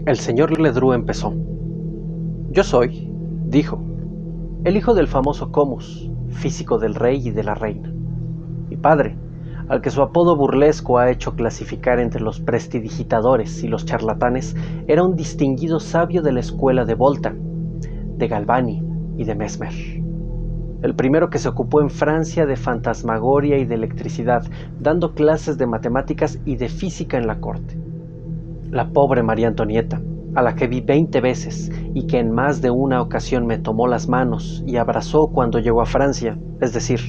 El señor Ledru empezó. Yo soy, dijo, el hijo del famoso Comus, físico del rey y de la reina. Mi padre, al que su apodo burlesco ha hecho clasificar entre los prestidigitadores y los charlatanes, era un distinguido sabio de la escuela de Volta, de Galvani y de Mesmer. El primero que se ocupó en Francia de fantasmagoria y de electricidad, dando clases de matemáticas y de física en la corte. La pobre María Antonieta, a la que vi 20 veces y que en más de una ocasión me tomó las manos y abrazó cuando llegó a Francia, es decir,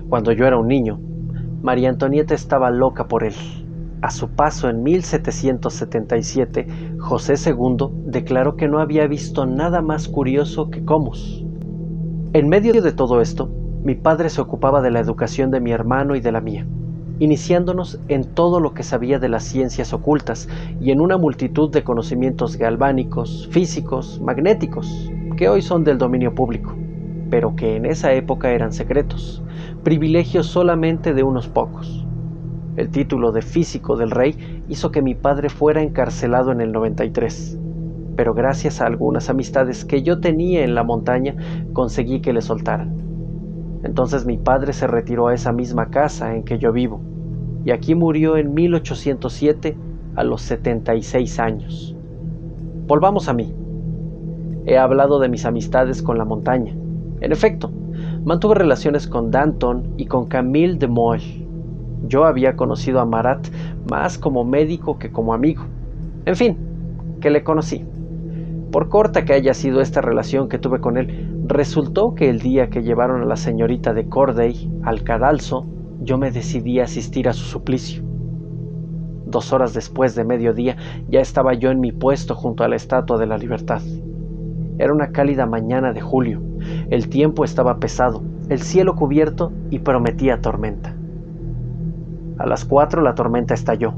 cuando yo era un niño, María Antonieta estaba loca por él. A su paso en 1777, José II declaró que no había visto nada más curioso que Comus. En medio de todo esto, mi padre se ocupaba de la educación de mi hermano y de la mía, iniciándonos en todo lo que sabía de las ciencias ocultas y en una multitud de conocimientos galvánicos, físicos, magnéticos, que hoy son del dominio público, pero que en esa época eran secretos, privilegios solamente de unos pocos. El título de físico del rey hizo que mi padre fuera encarcelado en el 93, pero gracias a algunas amistades que yo tenía en la montaña, conseguí que le soltaran. Entonces mi padre se retiró a esa misma casa en que yo vivo, y aquí murió en 1807 a los 76 años. Volvamos a mí. He hablado de mis amistades con la montaña. En efecto, mantuve relaciones con Danton y con Camille de Moel. Yo había conocido a Marat más como médico que como amigo. En fin, que le conocí. Por corta que haya sido esta relación que tuve con él, resultó que el día que llevaron a la señorita de Corday al cadalso, yo me decidí a asistir a su suplicio. 2 horas después de mediodía ya estaba yo en mi puesto junto a la Estatua de la Libertad. Era una cálida mañana de julio, el tiempo estaba pesado, el cielo cubierto y prometía tormenta. A las 4 la tormenta estalló.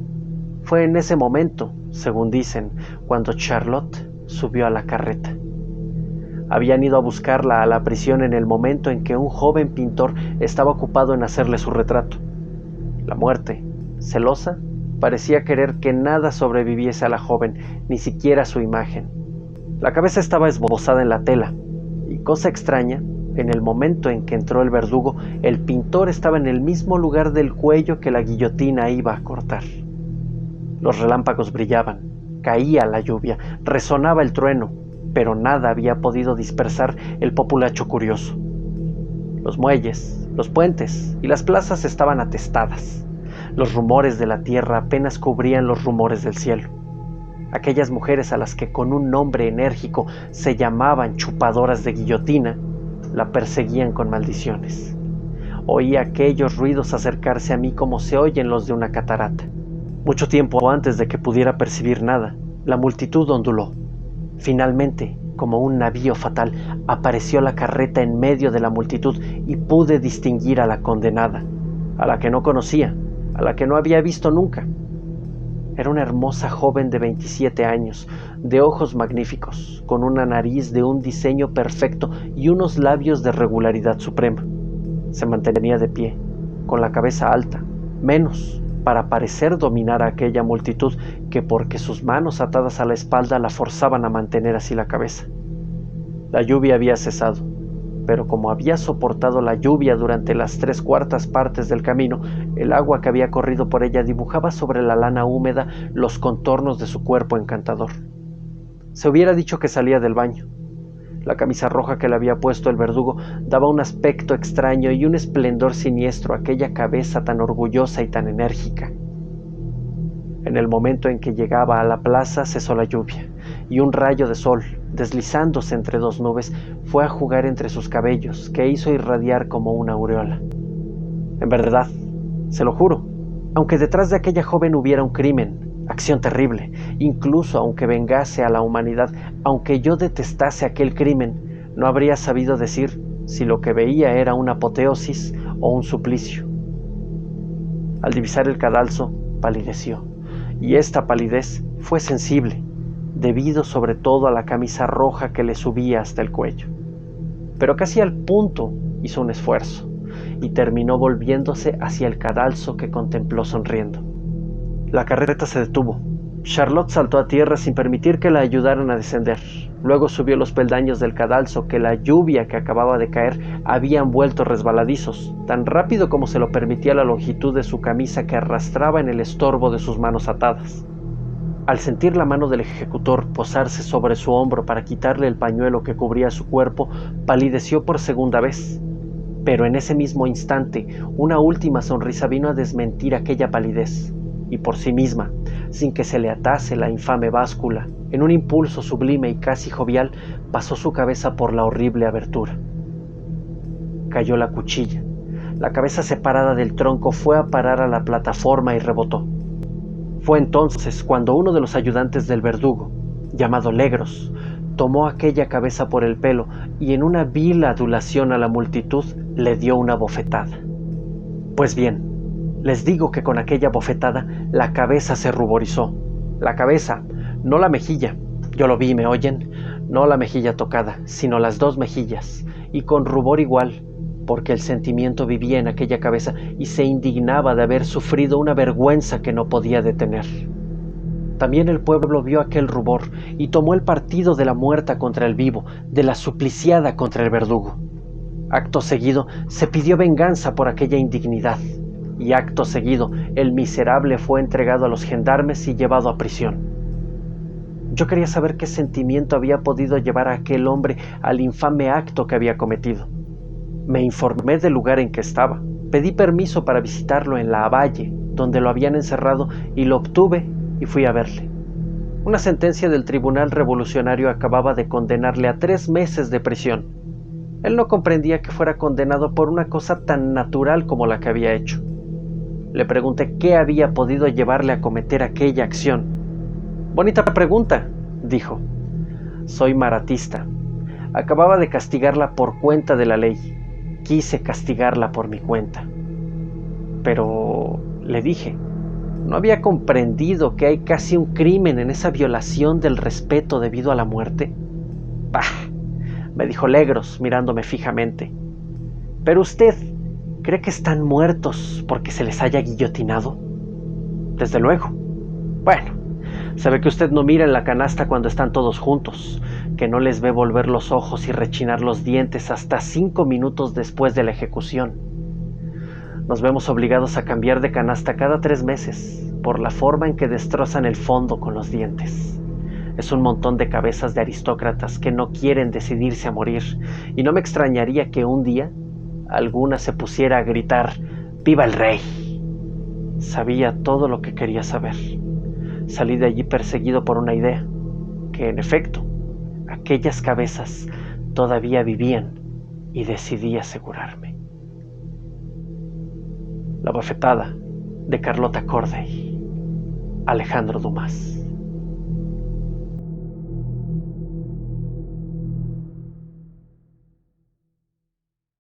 Fue en ese momento, según dicen, cuando Charlotte subió a la carreta. Habían ido a buscarla a la prisión en el momento en que un joven pintor estaba ocupado en hacerle su retrato. La muerte, celosa, parecía querer que nada sobreviviese a la joven, ni siquiera su imagen. La cabeza estaba esbozada en la tela, y cosa extraña, en el momento en que entró el verdugo, el pintor estaba en el mismo lugar del cuello que la guillotina iba a cortar. Los relámpagos brillaban, caía la lluvia, resonaba el trueno, pero nada había podido dispersar el populacho curioso. Los muelles, los puentes y las plazas estaban atestadas. Los rumores de la tierra apenas cubrían los rumores del cielo. Aquellas mujeres a las que con un nombre enérgico se llamaban chupadoras de guillotina, la perseguían con maldiciones. Oía aquellos ruidos acercarse a mí como se oyen los de una catarata. Mucho tiempo antes de que pudiera percibir nada, la multitud onduló. Finalmente, como un navío fatal, apareció la carreta en medio de la multitud y pude distinguir a la condenada, a la que no conocía, a la que no había visto nunca. Era una hermosa joven de 27 años, de ojos magníficos, con una nariz de un diseño perfecto y unos labios de regularidad suprema. Se mantenía de pie, con la cabeza alta, menos para parecer dominar a aquella multitud que porque sus manos atadas a la espalda la forzaban a mantener así la cabeza. La lluvia había cesado, pero como había soportado la lluvia durante las 3/4 partes del camino, el agua que había corrido por ella dibujaba sobre la lana húmeda los contornos de su cuerpo encantador. Se hubiera dicho que salía del baño. La camisa roja que le había puesto el verdugo daba un aspecto extraño y un esplendor siniestro a aquella cabeza tan orgullosa y tan enérgica. En el momento en que llegaba a la plaza cesó la lluvia, y un rayo de sol, deslizándose entre 2 nubes, fue a jugar entre sus cabellos, que hizo irradiar como una aureola. En verdad, se lo juro, aunque detrás de aquella joven hubiera un crimen, acción terrible, incluso aunque vengase a la humanidad, aunque yo detestase aquel crimen, no habría sabido decir si lo que veía era una apoteosis o un suplicio. Al divisar el cadalso, palideció, y esta palidez fue sensible, debido sobre todo a la camisa roja que le subía hasta el cuello. Pero casi al punto hizo un esfuerzo, y terminó volviéndose hacia el cadalso que contempló sonriendo. La carreta se detuvo, Charlotte saltó a tierra sin permitir que la ayudaran a descender. Luego subió los peldaños del cadalso que la lluvia que acababa de caer habían vuelto resbaladizos, tan rápido como se lo permitía la longitud de su camisa que arrastraba en el estorbo de sus manos atadas. Al sentir la mano del ejecutor posarse sobre su hombro para quitarle el pañuelo que cubría su cuerpo, palideció por segunda vez. Pero en ese mismo instante, una última sonrisa vino a desmentir aquella palidez, y por sí misma, sin que se le atase la infame báscula, en un impulso sublime y casi jovial, pasó su cabeza por la horrible abertura. Cayó la cuchilla. La cabeza separada del tronco fue a parar a la plataforma y rebotó. Fue entonces cuando uno de los ayudantes del verdugo, llamado Legros, tomó aquella cabeza por el pelo y en una vil adulación a la multitud le dio una bofetada. Pues bien, les digo que con aquella bofetada la cabeza se ruborizó. La cabeza, no la mejilla. Yo lo vi, ¿me oyen? No la mejilla tocada, sino las dos mejillas, y con rubor igual, porque el sentimiento vivía en aquella cabeza y se indignaba de haber sufrido una vergüenza que no podía detener. También el pueblo vio aquel rubor y tomó el partido de la muerta contra el vivo, de la supliciada contra el verdugo. Acto seguido se pidió venganza por aquella indignidad, y acto seguido el miserable fue entregado a los gendarmes y llevado a prisión. Yo quería saber qué sentimiento había podido llevar a aquel hombre al infame acto que había cometido. Me informé del lugar en que estaba, pedí permiso para visitarlo en la Valle, donde lo habían encerrado, y lo obtuve y fui a verle. Una sentencia del Tribunal Revolucionario acababa de condenarle a 3 meses de prisión. Él no comprendía que fuera condenado por una cosa tan natural como la que había hecho. Le pregunté qué había podido llevarle a cometer aquella acción. «Bonita pregunta», dijo. «Soy maratista. Acababa de castigarla por cuenta de la ley. Quise castigarla por mi cuenta». «Pero», le dije, ¿no había comprendido que hay casi un crimen en esa violación del respeto debido a la muerte?» «Bah», me dijo Legros, mirándome fijamente. «¿Pero usted cree que están muertos porque se les haya guillotinado?» «Desde luego». «Bueno, se ve que usted no mira en la canasta cuando están todos juntos, que no les ve volver los ojos y rechinar los dientes hasta 5 minutos después de la ejecución. Nos vemos obligados a cambiar de canasta cada 3 meses por la forma en que destrozan el fondo con los dientes. Es un montón de cabezas de aristócratas que no quieren decidirse a morir, y no me extrañaría que un día alguna se pusiera a gritar «¡Viva el rey!». Sabía todo lo que quería saber. Salí de allí perseguido por una idea, que en efecto, aquellas cabezas todavía vivían, y decidí asegurarme. La bofetada de Carlota Corday. Alejandro Dumas.